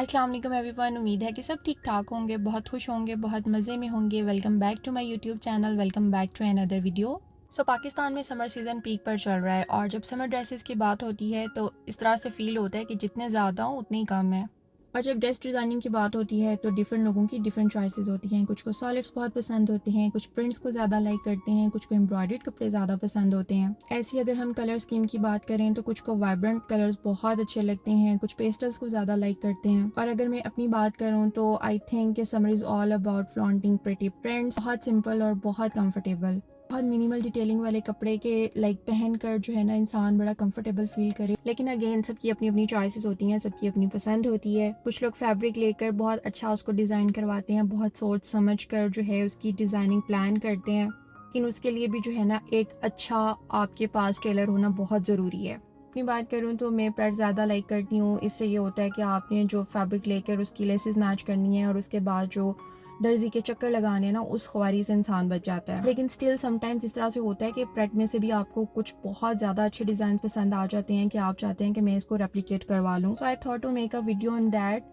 अस्सलाम वालेकुम एवरीवन। उम्मीद है कि सब ठीक ठाक होंगे, बहुत खुश होंगे, बहुत मज़े में होंगे। Welcome back to my YouTube channel, welcome back to another video. Pakistan में समर सीज़न पीक पर चल रहा है और जब समर ड्रेसेस की बात होती है तो इस तरह से फ़ील होता है कि जितने ज़्यादा हो उतने ही कम है। और जब ड्रेस डिज़ाइनिंग की बात होती है तो डिफरेंट लोगों की डिफरेंट चॉइसेस होती हैं। कुछ को सॉलिड्स बहुत पसंद होते हैं, कुछ प्रिंट्स को ज़्यादा लाइक करते हैं, कुछ को एम्ब्रॉयडर्ड कपड़े ज़्यादा पसंद होते हैं। ऐसी अगर हम कलर स्कीम की बात करें तो कुछ को वाइब्रेंट कलर्स बहुत अच्छे लगते हैं, कुछ पेस्टल्स को ज़्यादा लाइक करते हैं। और अगर मैं अपनी बात करूँ तो I think summer is all about flaunting pretty prints. बहुत सिंपल और बहुत कम्फर्टेबल, बहुत मिनिमल डिटेलिंग वाले कपड़े के पहन कर जो है ना इंसान बड़ा कंफर्टेबल फील करे। लेकिन अगेन सबकी अपनी अपनी चॉइसेस होती हैं, सबकी अपनी पसंद होती है। कुछ लोग फैब्रिक लेकर बहुत अच्छा उसको डिज़ाइन करवाते हैं, बहुत सोच समझ कर जो है उसकी डिज़ाइनिंग प्लान करते हैं। लेकिन उसके लिए भी जो है ना एक अच्छा आपके पास टेलर होना बहुत ज़रूरी है। अपनी बात करूँ तो मैं प्रेट ज़्यादा लाइक करती हूँ। इससे ये होता है कि आपने जो फैब्रिक लेकर उसकी लेसेस मैच करनी है और उसके बाद जो दर्जी के चक्कर लगाने ना उस ख्वारी से इंसान बच जाता है। लेकिन स्टिल समटाइम्स इस तरह से होता है कि प्रेट में से भी आपको कुछ बहुत ज़्यादा अच्छे डिज़ाइन पसंद आ जाते हैं कि आप चाहते हैं कि मैं इसको रेप्लिकेट करवा लूँ। So I thought to make a video on that.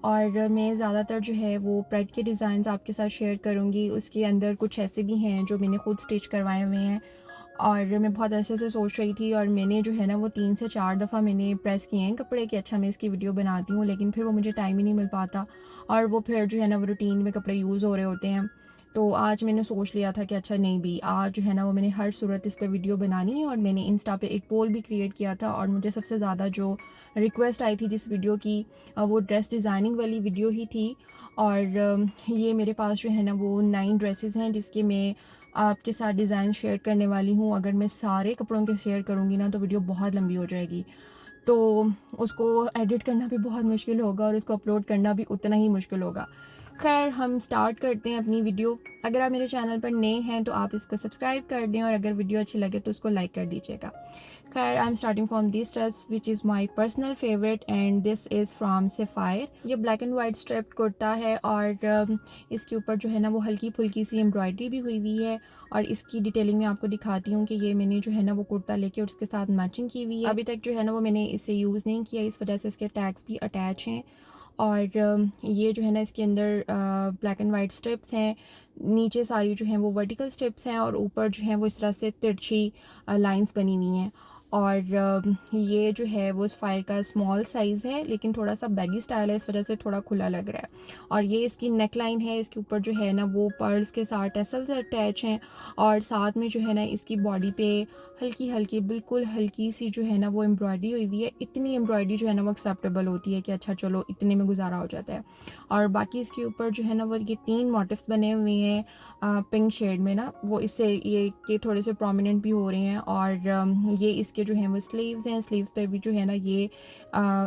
और मैं ज़्यादातर जो है वो प्रेट के डिज़ाइन आपके साथ शेयर करूँगी। उसके अंदर कुछ ऐसे भी हैं जो मैंने खुद स्टिच करवाए हुए हैं और मैं बहुत अरसे से सोच रही थी और मैंने जो है ना वो 3 से 4 दफ़ा मैंने प्रेस किए हैं कपड़े कि अच्छा मैं इसकी वीडियो बनाती हूँ, लेकिन फिर वो मुझे टाइम ही नहीं मिल पाता और वो फिर जो है ना वो रूटीन में कपड़े यूज़ हो रहे होते हैं। तो आज मैंने सोच लिया था कि अच्छा नहीं भी, आज जो है ना वो मैंने हर सूरत इस पे वीडियो बनानी है। और मैंने इंस्टा पे एक पोल भी क्रिएट किया था और मुझे सबसे ज़्यादा जो रिक्वेस्ट आई थी जिस वीडियो की वो ड्रेस डिज़ाइनिंग वाली वीडियो ही थी। और ये मेरे पास जो है ना वो 9 ड्रेसेस हैं जिसके मैं आपके साथ डिज़ाइन शेयर करने वाली हूँ। अगर मैं सारे कपड़ों के शेयर करूँगी ना तो वीडियो बहुत लंबी हो जाएगी, तो उसको एडिट करना भी बहुत मुश्किल होगा और उसको अपलोड करना भी उतना ही मुश्किल होगा। खैर हम स्टार्ट करते हैं अपनी वीडियो। अगर आप मेरे चैनल पर नए हैं तो आप इसको सब्सक्राइब कर दें और अगर वीडियो अच्छी लगे तो उसको लाइक कर दीजिएगा। खैर I am starting from this dress which is my personal favourite and this is from Sapphire. ये black and white striped kurta है और इसके ऊपर जो है ना वो हल्की फुल्की सी एम्ब्रॉयडरी भी हुई हुई है। और इसकी डिटेलिंग मैं आपको दिखाती हूँ कि ये मैंने जो है ना वो कुर्ता लेके उसके साथ मैचिंग की हुई है। अभी तक जो है ना वो मैंने इसे यूज़ नहीं किया, इस वजह से इसके टैग्स भी अटैच हैं। और ये जो है ना इसके अंदर ब्लैक एंड वाइट स्ट्रिप्स हैं, नीचे सारी जो हैं वो वर्टिकल स्ट्रिप्स हैं और ऊपर जो है वो इस तरह से तिरछी लाइंस बनी हुई हैं। और ये जो है वो सफ़ायर का स्मॉल साइज़ है लेकिन थोड़ा सा बैगी स्टाइल है, इस वजह से थोड़ा खुला लग रहा है। और ये इसकी नेक लाइन है, इसके ऊपर जो है ना वो पर्ल्स के साथ टेसल्स अटैच हैं और साथ में जो है ना इसकी बॉडी पे हल्की हल्की बिल्कुल हल्की सी जो है ना वो एम्ब्रॉयडरी हुई हुई है। इतनी एम्ब्रॉयडरी जो है ना वो एक्सेप्टेबल होती है कि अच्छा चलो इतने में गुजारा हो जाता है। और बाकी इसके ऊपर जो है ना वो ये 3 मोटिव्स बने हुए हैं पिंक शेड में ना, वो इससे ये थोड़े से प्रोमिनेंट भी हो रहे हैं। और ये इसके जो है वो स्लीव्स हैं, स्लीव्स पे भी जो है ना ये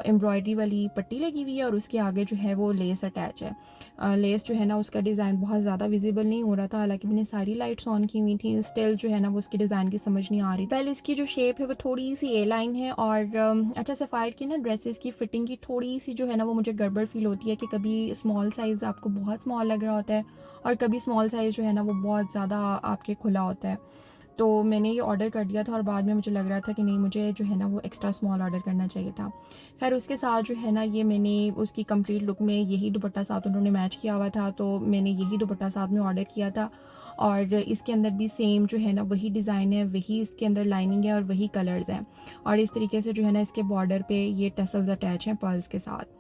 एम्ब्रॉयडरी वाली पट्टी लगी हुई है और उसके आगे जो है वो लेस अटैच है। लेस जो है ना उसका डिज़ाइन बहुत ज़्यादा विजिबल नहीं हो रहा था, हालांकि मैंने सारी लाइट्स ऑन की हुई थी, स्टिल जो है ना वो उसकी डिज़ाइन की समझ नहीं आ रही। पहले इसकी जो शेप है वो थोड़ी सी ए लाइन है और अच्छा सफ़ायर की ना ड्रेसेस की फ़िटिंग की थोड़ी सी जो है ना वो मुझे गड़बड़ फील होती है कि कभी स्मॉल साइज़ आपको बहुत स्मॉल लग रहा होता है और कभी स्मॉल साइज़ जो है ना वो बहुत ज़्यादा आपके खुला होता है। तो मैंने ये ऑर्डर कर दिया था और बाद में मुझे लग रहा था कि नहीं, मुझे जो है ना वो एक्स्ट्रा स्मॉल ऑर्डर करना चाहिए था। खैर उसके साथ जो है ना ये मैंने उसकी कंप्लीट लुक में यही दुपट्टा साथ उन्होंने मैच किया हुआ था, तो मैंने यही दुपट्टा साथ में ऑर्डर किया था। और इसके अंदर भी सेम जो है ना वही डिज़ाइन है, वही इसके अंदर लाइनिंग है और वही कलर्स हैं। और इस तरीके से जो है ना इसके बॉर्डर पे ये टसल्स अटैच हैं पर्ल्स के साथ।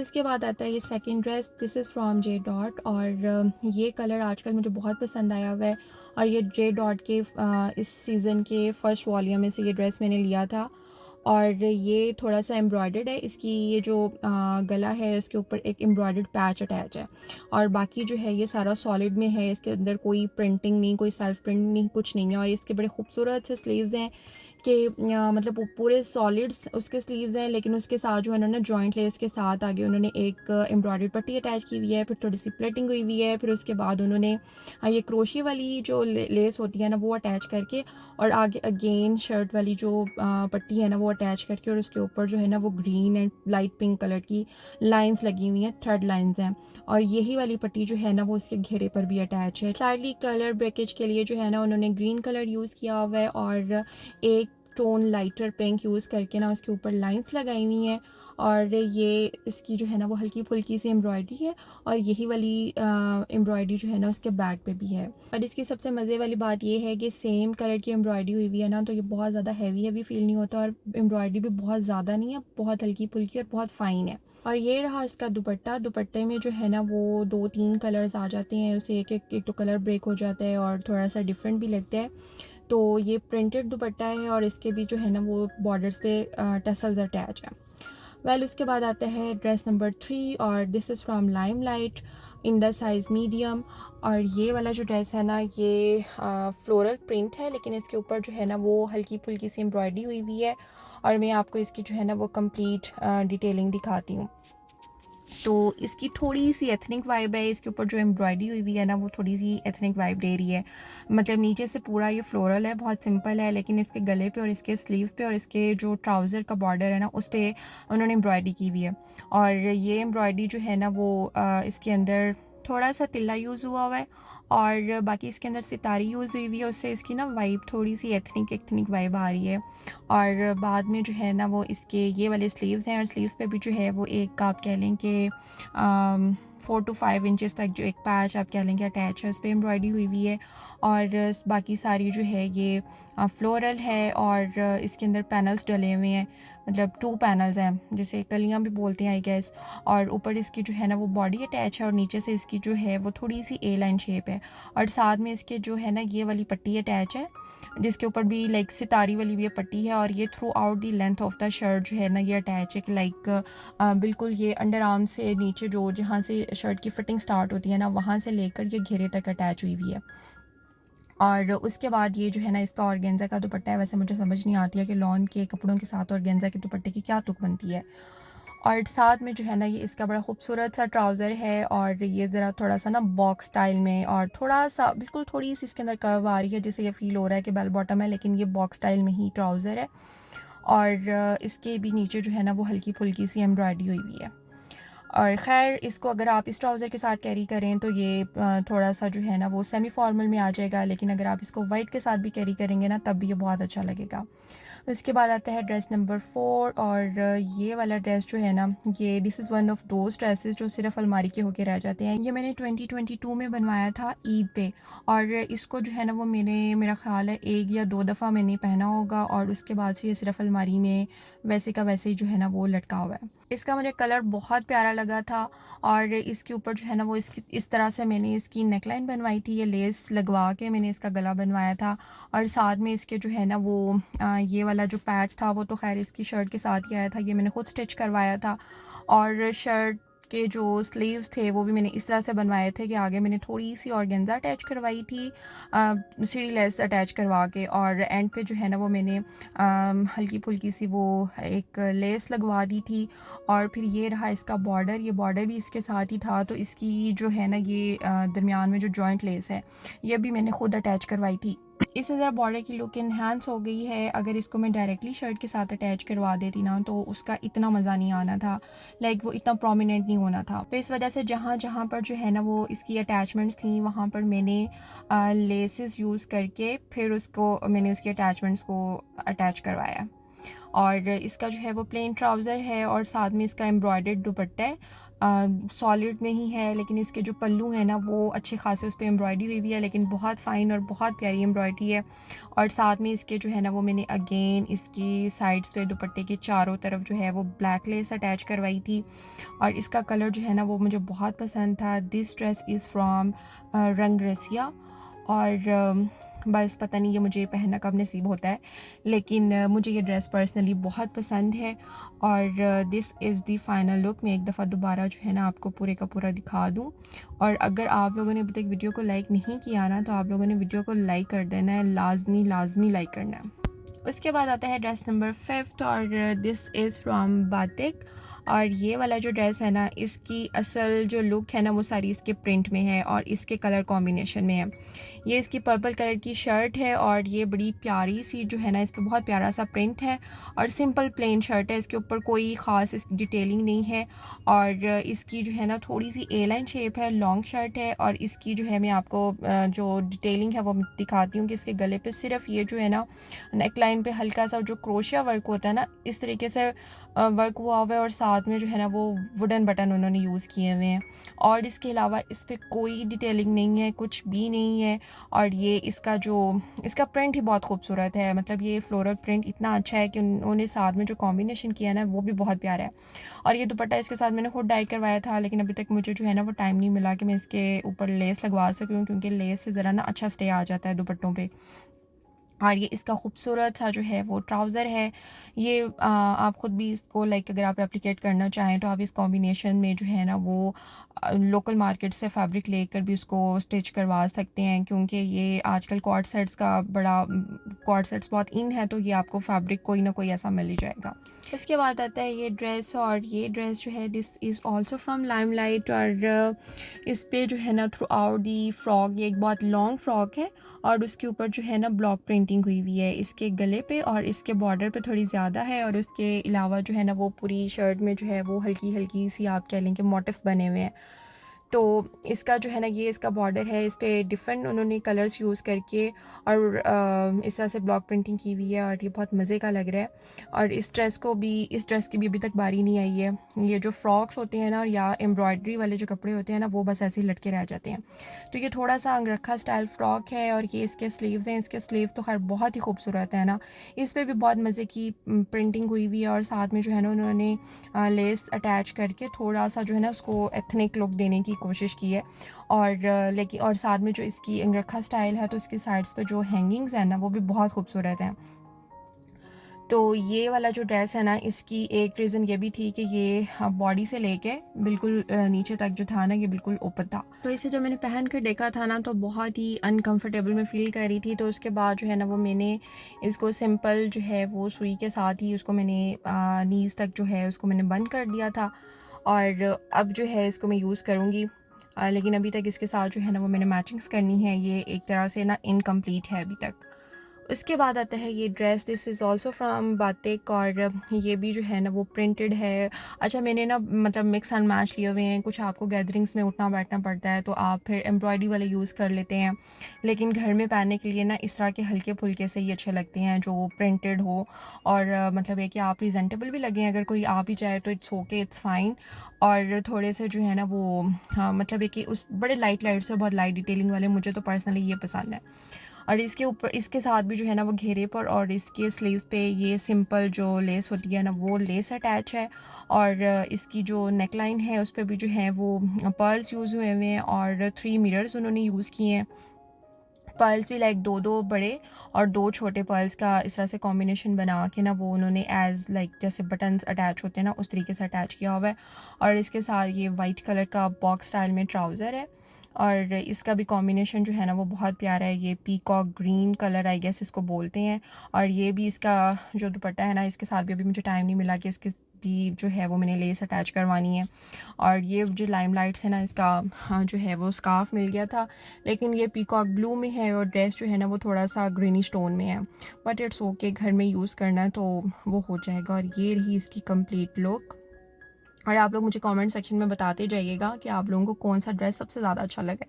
उसके बाद आता है ये second dress, this is from J dot. और ये कलर आजकल मुझे बहुत पसंद आया हुआ है और ये जे डॉट के इस सीज़न के फर्स्ट वॉल्यूम में से ये ड्रेस मैंने लिया था। और ये थोड़ा सा एम्ब्रॉयडर्ड है, इसकी ये जो गला है उसके ऊपर एक एम्ब्रॉयडर्ड पैच अटैच है और बाकी जो है ये सारा सॉलिड में है, इसके अंदर कोई प्रिंटिंग नहीं, कोई सेल्फ प्रिंट नहीं, कुछ नहीं है। और इसके बड़े खूबसूरत से स्लीव्स हैं कि मतलब वो पूरे सॉलिड्स उसके स्लीव्स हैं, लेकिन उसके साथ जो है उन्होंने जॉइंट लेस के साथ आगे उन्होंने एक एम्ब्रॉयडर्ड पट्टी अटैच की हुई है, फिर थोड़ी सी प्लेटिंग हुई हुई है, फिर उसके बाद उन्होंने ये क्रोशिया वाली जो लेस होती है ना वो अटैच करके और आगे अगेन शर्ट वाली जो पट्टी है ना वो अटैच करके और उसके ऊपर जो है ना वो green and light pink colour की लाइंस लगी हुई हैं, थ्रेड लाइंस हैं। और यही वाली पट्टी जो है ना वो उसके घेरे पर भी अटैच है। स्लाइटली कलर ब्रेकेज के लिए जो है ना उन्होंने ग्रीन कलर यूज़ किया हुआ है और एक टोन लाइटर पिंक यूज़ करके ना उसके ऊपर लाइंस लगाई हुई हैं, और ये इसकी जो है ना वो हल्की फुल्की सी एम्ब्रॉयडरी है, और यही वाली एम्ब्रॉयडरी जो है ना उसके बैक पे भी है। और इसकी सबसे मज़े वाली बात ये है कि सेम कलर की एम्ब्रॉयडरी हुई हुई है ना, तो ये बहुत ज़्यादा हैवी हैवी फील नहीं होता, और एम्ब्रॉयडरी भी बहुत ज़्यादा नहीं है, बहुत हल्की फुल्की और बहुत फ़ाइन है। और ये रहा इसका दुपट्टा। दुपट्टे में जो है ना वो 2-3 कलर्स आ जाते हैं, उसे एक तो कलर ब्रेक हो जाता है और थोड़ा सा डिफरेंट भी लगता है। तो ये प्रिंटेड दुपट्टा है, और इसके भी जो है ना वो बॉर्डर्स पे टसल्स अटैच है। उसके बाद आता है ड्रेस नंबर 3, और this is from limelight in the size medium. और ये वाला जो ड्रेस है ना ये फ्लोरल प्रिंट है, लेकिन इसके ऊपर जो है ना वो हल्की फुल्की सी एम्ब्रॉयडरी हुई हुई है, और मैं आपको इसकी जो है ना वो कंप्लीट डिटेलिंग दिखाती हूँ। तो इसकी थोड़ी सी एथनिक वाइब है, इसके ऊपर जो एम्ब्रॉयडरी हुई हुई है ना वो थोड़ी सी एथनिक वाइब दे रही है। मतलब नीचे से पूरा ये फ्लोरल है, बहुत सिंपल है, लेकिन इसके गले पे और इसके स्लीव पे और इसके जो ट्राउज़र का बॉर्डर है ना उस पर उन्होंने एम्ब्रॉयडरी की हुई है। और ये एम्ब्रॉयडरी जो है ना वो इसके अंदर थोड़ा सा तिल्ला यूज़ हुआ हुआ है, और बाकी इसके अंदर सितारी यूज़ हुई हुई है, उससे इसकी ना वाइब थोड़ी सी एथनिक वाइब आ रही है। और बाद में जो है ना वो इसके ये वाले स्लीव्स हैं, और स्लीव्स पे भी जो है वो एक आप कह लें कि 4 to 5 इंचज़ तक जो एक पैच आप कह लें कि अटैच है, उस पर एम्ब्रॉयडरी हुई हुई है। और बाकी सारी जो है ये फ्लोरल है, और इसके अंदर पैनल्स डले हुए हैं, मतलब 2 पैनल्स हैं जिसे कलियां भी बोलते हैं आई गेस। और ऊपर इसकी जो है ना वो बॉडी अटैच है, और नीचे से इसकी जो है वो थोड़ी सी ए लाइन शेप है, और साथ में इसके जो है ना ये वाली पट्टी अटैच है, जिसके ऊपर भी लाइक सितारी वाली भी पट्टी है, और ये through out the length of the shirt जो है ना ये अटैच है कि लाइक बिल्कुल ये अंडर आर्म से नीचे जो जहाँ से शर्ट की फिटिंग स्टार्ट होती है ना वहाँ से लेकर ये घेरे तक अटैच हुई हुई है। और उसके बाद ये जो है ना इसका ऑर्गेन्जा का दुपट्टा है। वैसे मुझे समझ नहीं आती है कि लॉन के कपड़ों के साथ ऑर्गेन्जा के दुपट्टे की क्या तुक बनती है। और साथ में जो है ना ये इसका बड़ा खूबसूरत सा ट्राउज़र है, और ये ज़रा थोड़ा सा ना बॉक्स स्टाइल में, और थोड़ा सा बिल्कुल थोड़ी सी इसके अंदर कर्व आ रही है, जिससे ये फ़ील हो रहा है कि बेल बॉटम है, लेकिन ये बॉक्स स्टाइल में ही ट्राउज़र है। और इसके भी नीचे जो है ना वो हल्की फुल्की सी एम्ब्रॉयडरी हुई हुई है। और ख़ैर इसको अगर आप इस ट्राउज़र के साथ कैरी करें तो ये थोड़ा सा जो है ना वो सेमी फॉर्मल में आ जाएगा, लेकिन अगर आप इसको वाइट के साथ भी कैरी करेंगे ना तब भी ये बहुत अच्छा लगेगा। उसके बाद आता है ड्रेस नंबर 4, और ये वाला ड्रेस जो है ना ये this is one of those dresses जो सिर्फ अलमारी के होके रह जाते हैं। ये मैंने 2022 में बनवाया था ईद पे, और इसको जो है ना वो मेरा ख़्याल है 1 या 2 दफ़ा मैंने पहना होगा, और उसके बाद से ये सिर्फ अलमारी में वैसे का वैसे ही जो है ना वो लटका हुआ है। इसका मुझे कलर बहुत प्यारा लगा था, और इसके ऊपर जो है ना वो इस तरह से मैंने इसकी नेकलाइन बनवाई थी, ये लेस लगवा के मैंने इसका गला बनवाया था। और साथ में इसके जो है ना वो ये वाला जो पैच था वो तो खैर इसकी शर्ट के साथ ही आया था, ये मैंने खुद स्टिच करवाया था। और शर्ट के जो स्लीव्स थे वो भी मैंने इस तरह से बनवाए थे कि आगे मैंने थोड़ी सी ऑर्गेन्जा अटैच करवाई थी, सीढ़ी लेस अटैच करवा के, और एंड पे जो है ना वो मैंने हल्की फुल्की सी वो एक लेस लगवा दी थी। और फिर ये रहा इसका बॉर्डर, ये बॉर्डर भी इसके साथ ही था, तो इसकी जो है ना ये दरमियान में जो जॉइंट लेस है ये भी मैंने खुद अटैच करवाई थी। इससे ज़रा बॉर्डर की लुक इन्हांस हो गई है। अगर इसको मैं डायरेक्टली शर्ट के साथ अटैच करवा देती ना तो उसका इतना मज़ा नहीं आना था, लाइक वो इतना प्रोमिनेंट नहीं होना था। तो इस वजह से जहाँ जहाँ पर जो है ना वो इसकी अटैचमेंट्स थी वहाँ पर मैंने लेसेस यूज़ करके फिर मैंने उसकी अटैचमेंट्स को अटैच करवाया। और इसका जो है वो प्लेन ट्राउज़र है, और साथ में इसका एम्ब्रॉयडर्ड दुपट्टा है, सॉलिड में ही है, लेकिन इसके जो पल्लू हैं ना वो अच्छे खासे उस पर एम्ब्रॉयडरी हुई हुई है, लेकिन बहुत फ़ाइन और बहुत प्यारी एम्ब्रॉयडरी है। और साथ में इसके जो है ना वो मैंने अगेन इसकी साइड्स पे दुपट्टे के चारों तरफ जो है वो ब्लैक लेस अटैच करवाई थी, और इसका कलर जो है ना वो मुझे बहुत पसंद था। दिस ड्रेस इज़ फ्रॉम रंग रसिया। और बस पता नहीं ये मुझे पहनना कब नसीब होता है, लेकिन मुझे ये ड्रेस पर्सनली बहुत पसंद है। और this is the final look. मैं एक दफ़ा दोबारा जो है ना आपको पूरे का पूरा दिखा दूँ। और अगर आप लोगों ने अभी तक वीडियो को लाइक नहीं किया ना तो आप लोगों ने वीडियो को लाइक कर देना है, लाजमी लाइक करना है। उसके बाद आता है ड्रेस नंबर 5, और दिस इज़ फ्रॉम बातिक। और ये वाला जो ड्रेस है ना इसकी असल जो लुक है ना वो सारी इसके प्रिंट में है और इसके कलर कॉम्बिनेशन में है। ये इसकी पर्पल कलर की शर्ट है, और ये बड़ी प्यारी सी जो है ना इस पर बहुत प्यारा सा प्रिंट है, और सिंपल प्लेन शर्ट है, इसके ऊपर कोई ख़ास इसकी डिटेलिंग नहीं है। और इसकी जो है ना थोड़ी सी ए लाइन शेप है, लॉन्ग शर्ट है। और इसकी जो है मैं आपको जो डिटेलिंग है वो दिखाती हूँ कि इसके गले पे सिर्फ ये जो है ना नेक लाइन पे हल्का सा जो क्रोशिया वर्क होता है ना, इस तरीके से वर्क हुआ हुआ है और साथ में जो है ना वो वुडन बटन उन्होंने यूज़ किए हुए हैं। और इसके अलावा इस पर कोई डिटेलिंग नहीं है, कुछ भी नहीं है। और ये इसका प्रिंट ही बहुत खूबसूरत है, मतलब ये फ्लोरल प्रिंट इतना अच्छा है कि उन्होंने साथ में जो कॉम्बिनेशन किया ना वो भी बहुत प्यारा है। और ये दुपट्टा इसके साथ मैंने खुद डाई करवाया था, लेकिन अभी तक मुझे जो है ना वो टाइम नहीं मिला कि मैं इसके ऊपर लेस लगवा सकूँ, क्योंकि लेस से ज़रा ना अच्छा स्टे आ जाता है दुपट्टों पे। और ये इसका खूबसूरत सा जो है वो ट्राउज़र है। ये आप ख़ुद भी इसको अगर आप रेप्लिकेट करना चाहें तो आप इस कॉम्बिनेशन में जो है ना वो लोकल मार्केट से फैब्रिक लेकर भी उसको स्टिच करवा सकते हैं, क्योंकि ये आजकल कॉर्ड सेट्स बहुत इन है, तो ये आपको फैब्रिक कोई ना कोई ऐसा मिल ही जाएगा। इसके बाद आता है ये ड्रेस, और ये ड्रेस जो है this is also from limelight. और इस पे जो है ना थ्रू आउट दी फ्रॉक, ये एक बहुत लॉन्ग फ्रॉक है और उसके ऊपर जो है ना ब्लॉक प्रिंटिंग हुई हुई है इसके गले पे, और इसके बॉर्डर पे थोड़ी ज़्यादा है। और उसके अलावा जो है ना वो पूरी शर्ट में जो है वो हल्की हल्की सी आप कह लें कि मोटिव्स बने हुए हैं। तो इसका जो है ना ये इसका बॉर्डर है, इस पे डिफरेंट उन्होंने कलर्स यूज़ करके और इस तरह से ब्लॉक प्रिंटिंग की हुई है, और ये बहुत मज़े का लग रहा है। और इस ड्रेस की भी अभी तक बारी नहीं आई है। ये जो फ्रॉक्स होते हैं ना या एम्ब्रॉयडरी वाले जो कपड़े होते हैं ना वो बस ऐसे ही लटके रह जाते हैं। तो ये थोड़ा सा अंगरखा स्टाइल फ़्रॉक है, और ये इसके स्लीव्स हैं। इसके स्लीव तो खैर बहुत ही खूबसूरत है ना, इस पर भी बहुत मज़े की प्रिंटिंग हुई हुई है, और साथ में जो है ना उन्होंने लेस अटैच करके थोड़ा सा जो है ना उसको एथनिक लुक देने की कोशिश की है। और साथ में जो इसकी अंगरखा स्टाइल है तो इसकी साइड्स पे जो हैंगिंग्स हैं ना वो भी बहुत खूबसूरत हैं। तो ये वाला जो ड्रेस है ना, इसकी एक रीज़न ये भी थी कि ये बॉडी से लेके बिल्कुल नीचे तक जो था ना ये बिल्कुल ओपन था। तो इसे जब मैंने पहन कर देखा था ना तो बहुत ही अनकंफर्टेबल मैं फ़ील कर रही थी। तो उसके बाद जो है ना वो मैंने इसको सिंपल जो है वो सुई के साथ ही उसको मैंने नीज़ तक जो है उसको मैंने बंद कर दिया था। और अब जो है इसको मैं यूज़ करूँगी, लेकिन अभी तक इसके साथ जो है ना वो मैंने मैचिंग्स करनी है। ये एक तरह से ना इनकम्प्लीट है अभी तक। उसके बाद आता है ये dress, this is also from Batik, और ये भी जो है ना वो प्रिंटेड है। अच्छा, मैंने ना मतलब मिक्स एंड मैच लिए हुए हैं। कुछ आपको गैदरिंग्स में उठना बैठना पड़ता है तो आप फिर एम्ब्रॉयडरी वाले यूज़ कर लेते हैं, लेकिन घर में पहनने के लिए ना इस तरह के हल्के फुल्के से ही अच्छे लगते हैं जो प्रिंटेड हो। और मतलब है कि आप प्रेजेंटेबल भी लगें, अगर कोई आ भी जाए तो इट्स ओके, इट्स फाइन। और थोड़े से जो है ना वो हाँ मतलब है कि उस बड़े लाइट लाइट से बहुत लाइट डिटेलिंग वाले मुझे तो पर्सनली ये पसंद है। और इसके साथ भी जो है ना वो घेरे पर और इसके स्लीव्स पे ये सिंपल जो लेस होती है ना वो लेस अटैच है। और इसकी जो नेक लाइन है उस पर भी जो है वो पर्ल्स यूज़ हुए हुए हैं, और 3 मिरर्स उन्होंने यूज़ किए हैं। पर्ल्स भी दो दो बड़े और दो छोटे पर्ल्स का इस तरह से कॉम्बिनेशन बना के ना वो उन्होंने एज जैसे बटन्स अटैच होते हैं ना उस तरीके से अटैच किया हुआ है। और इसके साथ ये वाइट कलर का बॉक्स स्टाइल में ट्राउज़र है, और इसका भी कॉम्बिनेशन जो है ना वो बहुत प्यारा है। ये peacock green colour I guess इसको बोलते हैं। और ये भी इसका जो दुपट्टा है ना इसके साथ भी अभी मुझे टाइम नहीं मिला कि इसके भी जो है वो मैंने लेस अटैच करवानी है। और ये जो लाइम लाइट्स है ना इसका हाँ जो है वो स्कार्फ मिल गया था, लेकिन ये पीकॉक ब्लू में है और ड्रेस जो है ना वो थोड़ा सा ग्रीनी स्टोन में है, बट इट्स ओके, घर में यूज़ करना है तो वो हो जाएगा। और ये रही इसकी कंप्लीट लुक। और आप लोग मुझे कमेंट सेक्शन में बताते जाइएगा कि आप लोगों को कौन सा ड्रेस सबसे ज़्यादा अच्छा लगा।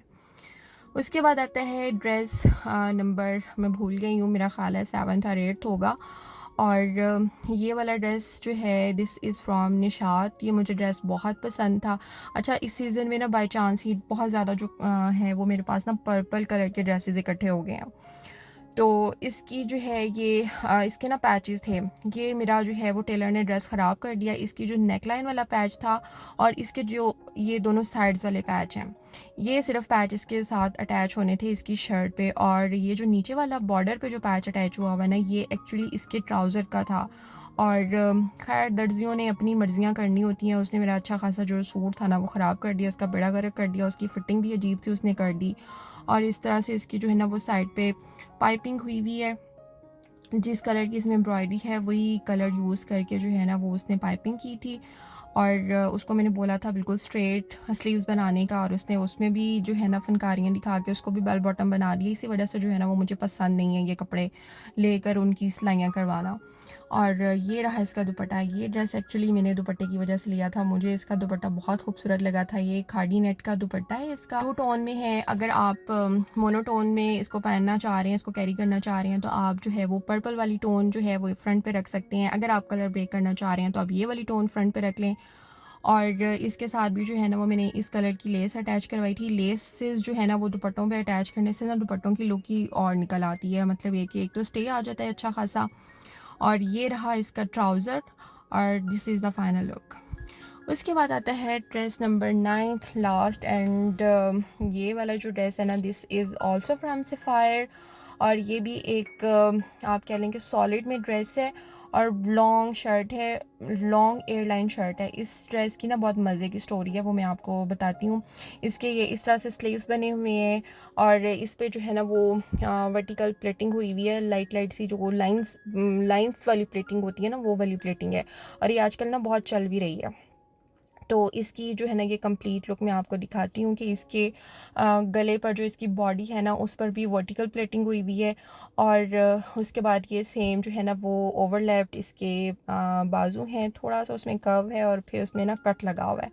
उसके बाद आता है ड्रेस नंबर मैं भूल गई हूँ, मेरा ख़्याल है 7th और 8th होगा। और ये वाला ड्रेस जो है दिस इज़ फ्रॉम निशात। ये मुझे ड्रेस बहुत पसंद था। अच्छा, इस सीज़न में ना बाय चांस ही बहुत ज़्यादा जो है वो मेरे पास ना पर्पल कलर के ड्रेसेस इकट्ठे हो गए हैं। तो इसकी जो है ये इसके ना पैचेस थे, ये मेरा जो है वो टेलर ने ड्रेस ख़राब कर दिया। इसकी जो नेकलाइन वाला पैच था और इसके जो ये दोनों साइड्स वाले पैच हैं, ये सिर्फ पैच इसके साथ अटैच होने थे इसकी शर्ट पे। और ये जो नीचे वाला बॉर्डर पे जो पैच अटैच हुआ हुआ है ना ये एक्चुअली इसके ट्राउज़र का था। और खैर दर्जियों ने अपनी मर्जियाँ करनी होती हैं। उसने मेरा अच्छा खासा जो सूट था ना वो ख़राब कर दिया, उसका बेड़ा गर्क कर दिया, उसकी फ़िटिंग भी अजीब सी उसने कर दी। और इस तरह से इसकी जो है ना वो साइड पे पाइपिंग हुई हुई है, जिस कलर की इसमें एम्ब्रॉयडरी है वही कलर यूज़ करके जो है ना वो उसने पाइपिंग की थी। और उसको मैंने बोला था बिल्कुल स्ट्रेट स्लीव्स बनाने का, और उसने उसमें भी जो है ना फनकारियाँ दिखा के उसको भी बेल बॉटम बना दिया। इसी वजह से जो है ना वो मुझे पसंद नहीं है ये कपड़े लेकर उनकी सिलाइयाँ करवाना। और ये रहा इसका दुपट्टा। ये ड्रेस एक्चुअली मैंने दुपट्टे की वजह से लिया था, मुझे इसका दुपट्टा बहुत खूबसूरत लगा था। ये खाड़ी नेट का दुपट्टा है, इसका 2 टोन में है। अगर आप मोनोटोन में इसको पहनना चाह रहे हैं, इसको कैरी करना चाह रहे हैं, तो आप जो है वो पर्पल वाली टोन जो है वो फ्रंट पे रख सकते हैं। अगर आप कलर ब्रेक करना चाह रहे हैं तो आप ये वाली टोन फ्रंट पे रख लें। और इसके साथ भी जो है ना वो मैंने इस कलर की लेस अटैच करवाई थी। लेसेस जो है ना वो दुपट्टों पे अटैच करने से ना दुपट्टों की लुक ही और निकल आती है, मतलब ये कि एक तो स्टे आ जाता है अच्छा खासा। और ये रहा इसका ट्राउज़र और this is the final look. उसके बाद आता है dress number 9th last and ये वाला जो ड्रेस है ना, this is also from sapphire. और ये भी एक आप कह लें कि सॉलिड में ड्रेस है और लॉन्ग शर्ट है, लॉन्ग एयरलाइन शर्ट है। इस ड्रेस की ना बहुत मज़े की स्टोरी है, वो मैं आपको बताती हूँ। इसके ये इस तरह से स्लीव्स बने हुए हैं और इस पे जो है ना वो वर्टिकल प्लेटिंग हुई हुई है, लाइट लाइट सी जो लाइंस वाली प्लेटिंग होती है ना, वो वाली प्लेटिंग है। और ये आजकल ना बहुत चल भी रही है। तो इसकी जो है ना ये कंप्लीट लुक मैं आपको दिखाती हूँ कि इसके गले पर जो इसकी बॉडी है ना उस पर भी वर्टिकल प्लेटिंग हुई हुई है। और उसके बाद ये सेम जो है ना वो ओवरलैप्ड इसके बाजू हैं, थोड़ा सा उसमें कर्व है और फिर उसमें ना कट लगा हुआ है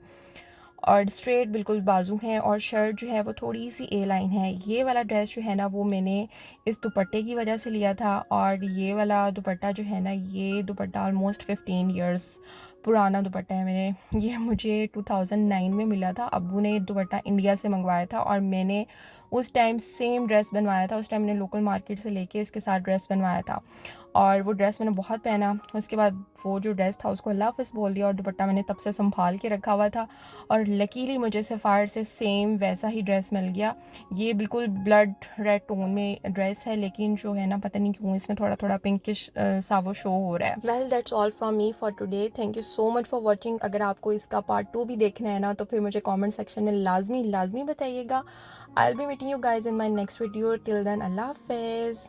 और स्ट्रेट बिल्कुल बाजू हैं। और शर्ट जो है वो थोड़ी सी ए लाइन है। ये वाला ड्रेस जो है ना वो मैंने इस दुपट्टे की वजह से लिया था। और ये वाला दुपट्टा जो है ना, ये दुपट्टा ऑलमोस्ट 15 इयर्स पुराना दुपट्टा है। ये मुझे 2009 में मिला था। अब्बू ने दुपट्टा इंडिया से मंगवाया था और मैंने उस टाइम सेम ड्रेस बनवाया था। उस टाइम मैंने लोकल मार्केट से लेके इसके साथ ड्रेस बनवाया था और वो ड्रेस मैंने बहुत पहना। उसके बाद वो जो ड्रेस था उसको अल्लाह हाफ़िज़ बोल दिया और दुपट्टा मैंने तब से संभाल के रखा हुआ था। और लकीली मुझे सफ़ायर से सेम वैसा ही ड्रेस मिल गया। ये बिल्कुल ब्लड रेड टोन में ड्रेस है, लेकिन जो है ना पता नहीं क्यों इसमें थोड़ा थोड़ा पिंकिश सा वो शो हो रहा है। Well that's all from me for today. Thank you so much for watching. अगर आपको इसका पार्ट 2 भी देखना है ना तो फिर मुझे कॉमेंट सेक्शन में लाजमी बताइएगा। I will be meeting you guys in my next video. Till then अल्लाह हाफ़िज़।